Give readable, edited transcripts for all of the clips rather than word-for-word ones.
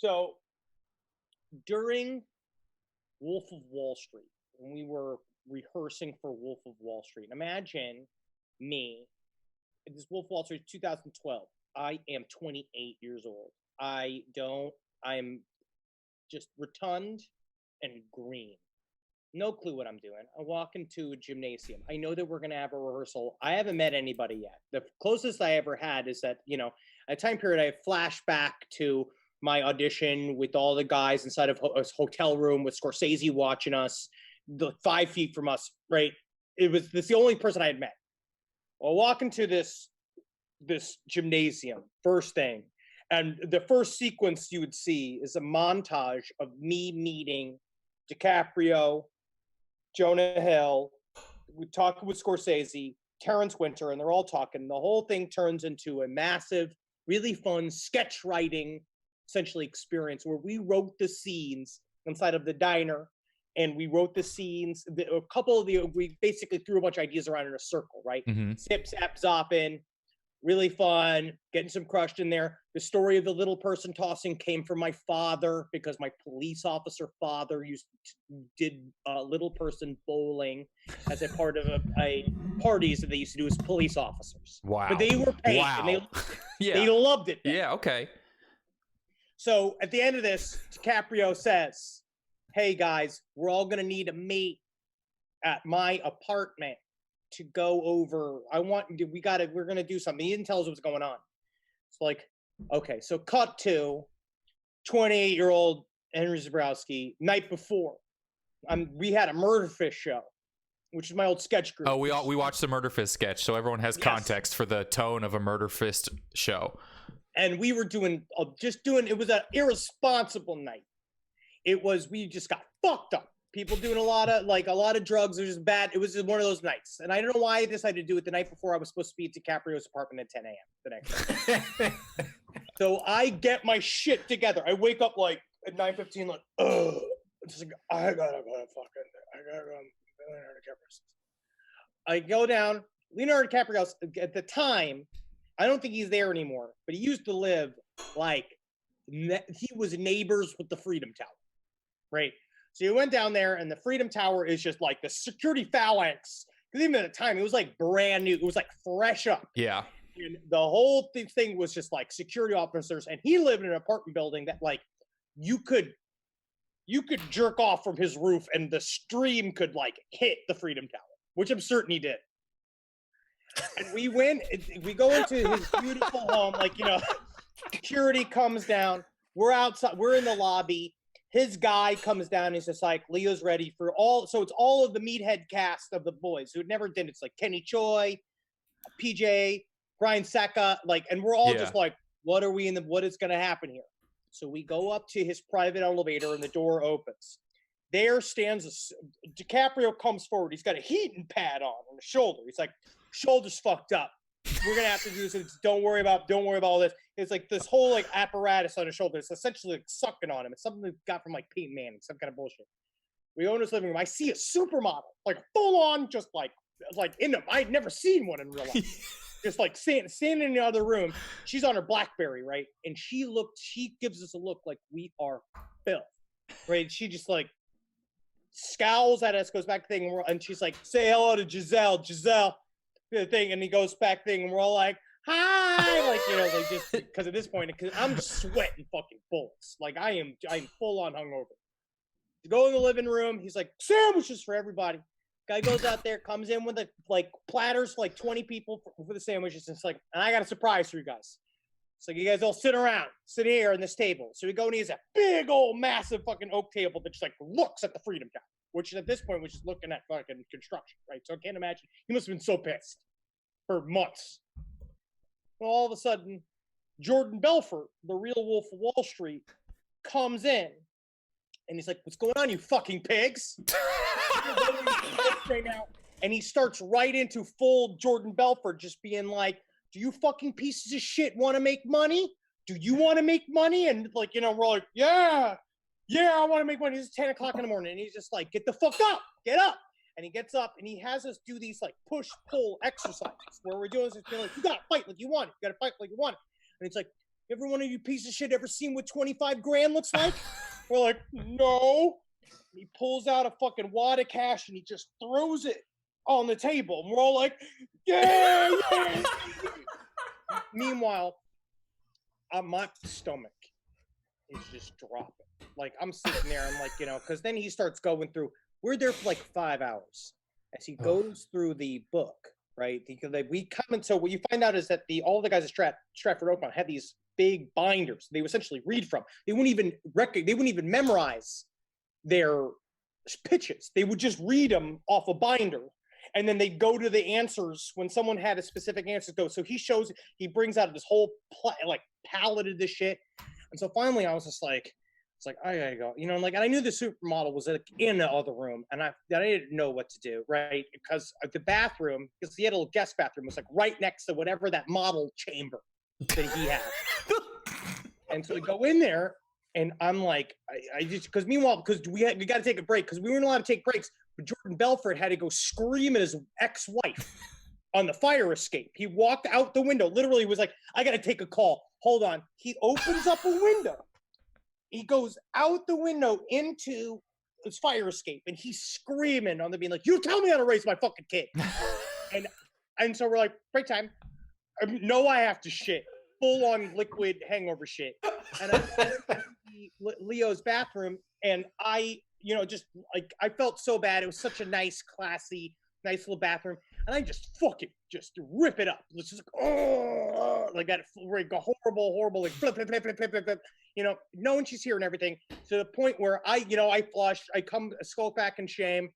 So during Wolf of Wall Street, when we were rehearsing for Wolf of Wall Street, imagine me. This Wolf of Wall Street 2012. I am 28 years old. I'm just rotund and green. No clue what I'm doing. I walk into a gymnasium. I know that we're going to have a rehearsal. I haven't met anybody yet. The closest I ever had is that, at a time period, I flashback to my audition with all the guys inside of a hotel room with Scorsese watching us, 5 feet from us, right? That's the only person I had met. Well, walk into this gymnasium, first thing. And the first sequence you would see is a montage of me meeting DiCaprio, Jonah Hill, we talking with Scorsese, Terrence Winter, and they're all talking. The whole thing turns into a massive, really fun sketch writing, essentially, experience where we wrote the scenes inside of the diner, and we wrote the scenes. We basically threw a bunch of ideas around in a circle, right? Mm-hmm. Zip, zap, zopping. Really fun, getting some crushed in there. The story of the little person tossing came from my father because my police officer father did little person bowling as a part of a parties that they used to do as police officers. Wow. But they were paid. Wow. And yeah. They loved it. Yeah, okay. So at the end of this, DiCaprio says, hey guys, we're all going to need to meet at my apartment to go over. We're going to do something. He didn't tell us what was going on. It's like, okay, so cut to 28-year-old Henry Zebrowski night before. We had a Murder Fist show, which is my old sketch group. Oh, we watched the Murder Fist sketch, so everyone has context for the tone of a Murder Fist show. And we were it was an irresponsible night. We just got fucked up. People doing a lot of drugs. It was just bad. It was just one of those nights. And I don't know why I decided to do it the night before I was supposed to be at DiCaprio's apartment at 10 a.m. the next day. So I get my shit together. I wake up like at 9:15, like, ugh. It's like, I gotta go Leonardo DiCaprio's. I go down. Leonardo DiCaprio's, at the time, I don't think he's there anymore, but he used to live he was neighbors with the Freedom Tower, right? So you went down there, and the Freedom Tower is just like the security phalanx. Because even at the time, it was like brand new. It was like fresh up. Yeah. And the whole thing was just like security officers. And he lived in an apartment building that like you could jerk off from his roof, and the stream could like hit the Freedom Tower, which I'm certain he did. And we go into his beautiful home, security comes down. We're outside. We're in the lobby. His guy comes down. He's just like, Leo's ready for all. So it's all of the meathead cast of the boys who never did. It's like Kenny Choi, PJ, Brian Seka, and we're all just like, what is going to happen here? So we go up to his private elevator, and the door opens. There stands DiCaprio comes forward. He's got a heating pad on his shoulder. He's like, shoulder's fucked up. We're gonna have to do this. Don't worry about all this. It's like this whole apparatus on his shoulder. It's essentially sucking on him. It's something that got from Peyton Manning, some kind of bullshit. We go in his living room. I see a supermodel, full on, just in them. I'd never seen one in real life. Just standing in the other room. She's on her BlackBerry, right? And she gives us a look like we are filth, right? She just scowls at us, goes back to the thing, and she's like, say hello to Giselle. The thing, and he goes back thing, and we're all like, hi, just because at this point, because I'm sweating fucking bullets. I'm full on hungover. To go in the living room, he's like, sandwiches for everybody. Guy goes out there, comes in with platters for 20 people for the sandwiches. And it's and I got a surprise for you guys. It's you guys all sit here on this table. So we go, and he has a big old massive fucking oak table that just looks at the Freedom Tower, which at this point was just looking at fucking construction, right? So I can't imagine. He must have been so pissed for months. Well, all of a sudden, Jordan Belfort, the real Wolf of Wall Street, comes in, and he's like, what's going on, you fucking pigs? Right now, and he starts right into full Jordan Belfort, just being like, do you fucking pieces of shit want to make money? Do you want to make money? And we're like, yeah, I want to make money. It's 10 o'clock in the morning. And he's just like, get the fuck up, get up. And he gets up, and he has us do these push-pull exercises where we're doing this. You got to fight like you want it. You got to fight like you want it. And it's like, Every one of you piece of shit ever seen what 25 grand looks like? We're like, no. He pulls out a fucking wad of cash and he just throws it on the table. And we're all like, yeah, yeah. Meanwhile, my stomach is just dropping. Like, I'm sitting there, I'm like, because then he starts going through. We're there for like 5 hours as he goes through the book, right? Because we come and so what you find out is that all the guys at Stratford Oakmont had these big binders they would essentially read from. They wouldn't even memorize their pitches. They would just read them off a binder, and then they'd go to the answers when someone had a specific answer to go. So he brings out this whole palette of this shit. And so finally I was just like, it's like, I gotta go, and I knew the supermodel was in the other room, and I didn't know what to do, right? Because the bathroom, because he had a little guest bathroom, was like right next to whatever that model chamber that he had. And so we go in there, and I'm like, I just, because we got to take a break, because we weren't allowed to take breaks, but Jordan Belfort had to go scream at his ex-wife on the fire escape. He walked out the window, literally was like, I got to take a call. Hold on. He opens up a window. He goes out the window into his fire escape, and he's screaming on the beam, like, you tell me how to raise my fucking kid. and so we're like, break time. No, I have to shit. Full on liquid hangover shit. And I went to Leo's bathroom, and I felt so bad. It was such a nice, classy, nice little bathroom. And I just fucking rip it up. It's just like that, like a horrible, like flip, knowing she's here and everything, to the point where I flush, I skulk back in shame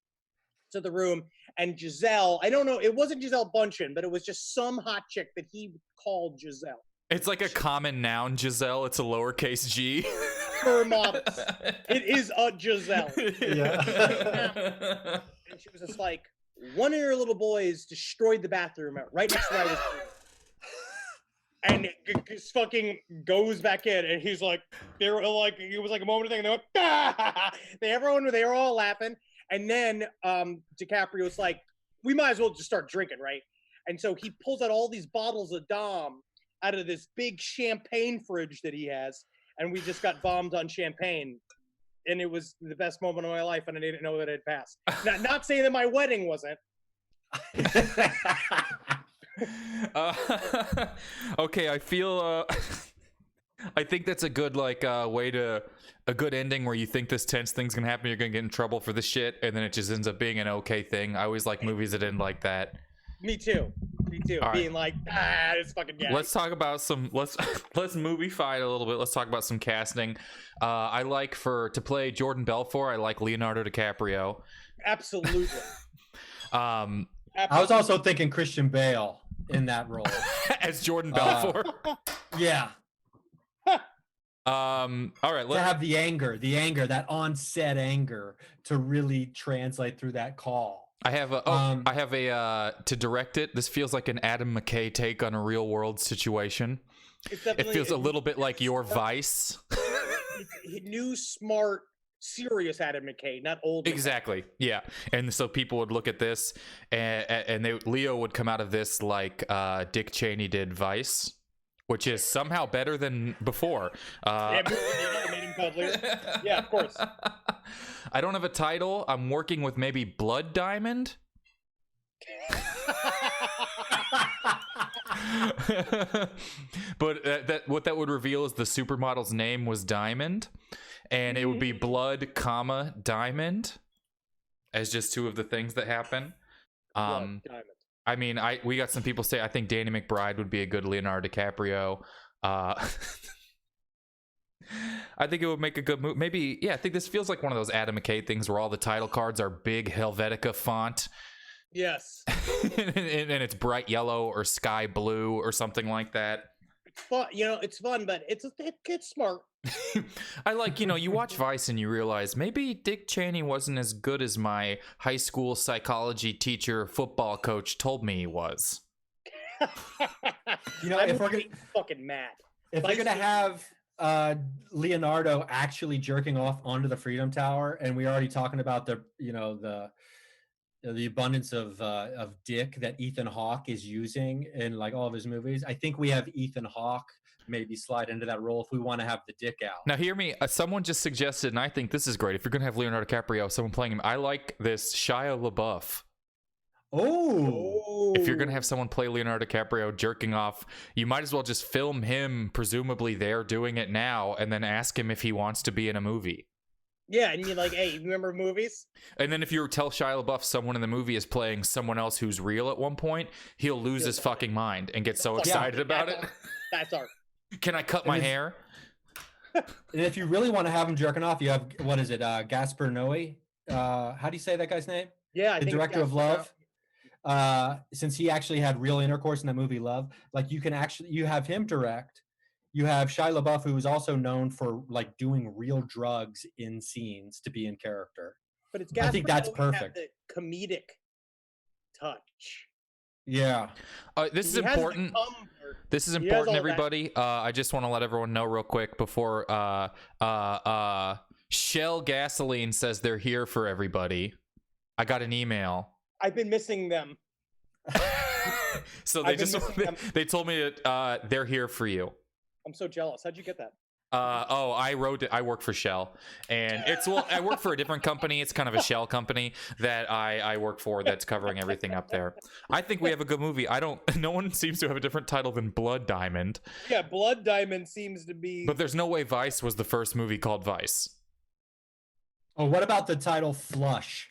to the room, and Giselle, I don't know, it wasn't Giselle Bundchen, but it was just some hot chick that he called Giselle. It's like a common noun, Giselle. It's a lowercase g. Her models. It is a Giselle. Yeah. And she was just like, one of your little boys destroyed the bathroom right next to where I was. And it fucking goes back in, and he's like, they were like, it was like a moment of thing, and they went, ah! They were all laughing. And then DiCaprio's like, we might as well just start drinking, right? And so he pulls out all these bottles of Dom out of this big champagne fridge that he has, and we just got bombed on champagne. And it was the best moment of my life, and I didn't know that it had passed. Not saying that my wedding wasn't. Okay, I feel I think that's a good a good ending where you think this tense thing's gonna happen, you're gonna get in trouble for this shit, and then it just ends up being an okay thing. I always like movies that end like that. Me too. All being right. Like, it's fucking gas. Let's talk about let's movie-fy it a little bit. Let's talk about some casting. I like to play Jordan Belfort, I like Leonardo DiCaprio. Absolutely. I was also thinking Christian Bale in that role. As Jordan Belfort. Yeah. All right. To have the anger, that on-set anger to really translate through that call. I have to direct it. This feels like an Adam McKay take on a real world situation. It feels a little bit like your Vice. New, smart, serious Adam McKay, not old. Exactly. Yeah. And so people would look at this, and Leo would come out of this like Dick Cheney did Vice, which is somehow better than before. Yeah, made him cuddler. Yeah, of course. I don't have a title. I'm working with maybe Blood Diamond. But what that would reveal is the supermodel's name was Diamond, and it would be Blood, Diamond, as just two of the things that happen. Diamond. I mean, we got some people say I think Danny McBride would be a good Leonardo DiCaprio. I think it would make a good movie. Maybe, yeah, I think this feels like one of those Adam McKay things where all the title cards are big Helvetica font. Yes. and it's bright yellow or sky blue or something like that. It's fun, it's fun, but it's smart. I like, you watch Vice and you realize maybe Dick Cheney wasn't as good as my high school psychology teacher, football coach told me he was. If we're gonna fucking mad. If we're gonna have Leonardo actually jerking off onto the Freedom Tower, and we're already talking about the abundance of dick that Ethan Hawke is using in like all of his movies, I think we have Ethan Hawke maybe slide into that role if we want to have the dick out. Now, hear me. Someone just suggested, and I think this is great. If you're going to have Leonardo DiCaprio, someone playing him, I like this Shia LaBeouf. Oh. If you're going to have someone play Leonardo DiCaprio jerking off, you might as well just film him, presumably there, doing it now, and then ask him if he wants to be in a movie. Yeah, and you're like, hey, you remember movies? And then if you tell Shia LaBeouf someone in the movie is playing someone else who's real at one point, he'll lose his fucking mind and get so excited about it. That's art. Can I cut my hair? And if you really want to have him jerking off, you have, what is it, Gaspar Noé? How do you say that guy's name? Yeah, I the think director of Love. Since he actually had real intercourse in that movie Love, like you have him direct. You have Shia LaBeouf, who is also known for like doing real drugs in scenes to be in character. But it's I think that's perfect. The comedic touch. Yeah. This is important. This is important, everybody. I just want to let everyone know real quick before Shell Gasoline says they're here for everybody. I got an email. I've been missing them. So they told me that they're here for you. I'm so jealous. How'd you get that? I wrote it. I work for Shell, and I work for a different company. It's kind of a Shell company that I work for that's covering everything up there. I think we have a good movie. No one seems to have a different title than Blood Diamond. Yeah, Blood Diamond seems to be. But there's no way Vice was the first movie called Vice. Oh, what about the title Flush?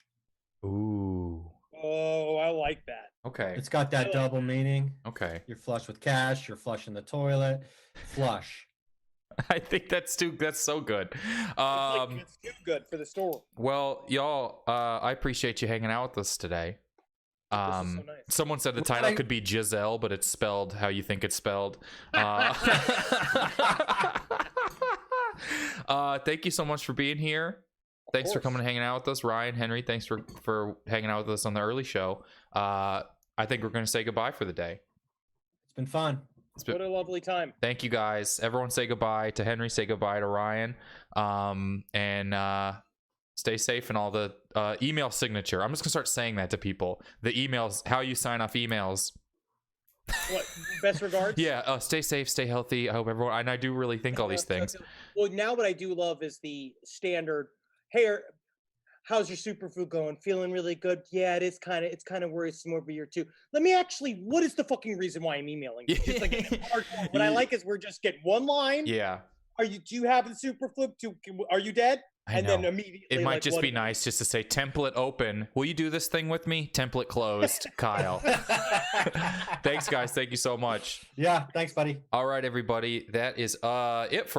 Ooh. Oh, I like that. Okay. It's got that double meaning. Okay. You're flush with cash. You're flushing the toilet. Flush. I think that's so good. It's too good for the story. Well, y'all, I appreciate you hanging out with us today. This is so nice. Someone said the title could be Giselle, but it's spelled how you think it's spelled. Thank you so much for being here. Thanks for coming and hanging out with us. Ryan, Henry, thanks for hanging out with us on the early show. I think we're going to say goodbye for the day. It's been fun. What a lovely time. Thank you, guys. Everyone say goodbye to Henry. Say goodbye to Ryan. And stay safe and all the email signature. I'm just going to start saying that to people. The emails, how you sign off emails. What, best regards? Yeah, stay safe, stay healthy. I hope everyone, and I do really think all these things. Well, now what I do love is the standard, hey, how's your superfood going? Feeling really good? Yeah, it's kind of worrisome over here too. Let me what is the fucking reason why I'm emailing you? It's like hardcore. What I like is we're just getting one line. Yeah. Do you have the superfood? Are you dead? Then immediately. It might just be nice just to say template open. Will you do this thing with me? Template closed. Kyle. Thanks, guys. Thank you so much. Yeah, thanks, buddy. All right, everybody. That is it for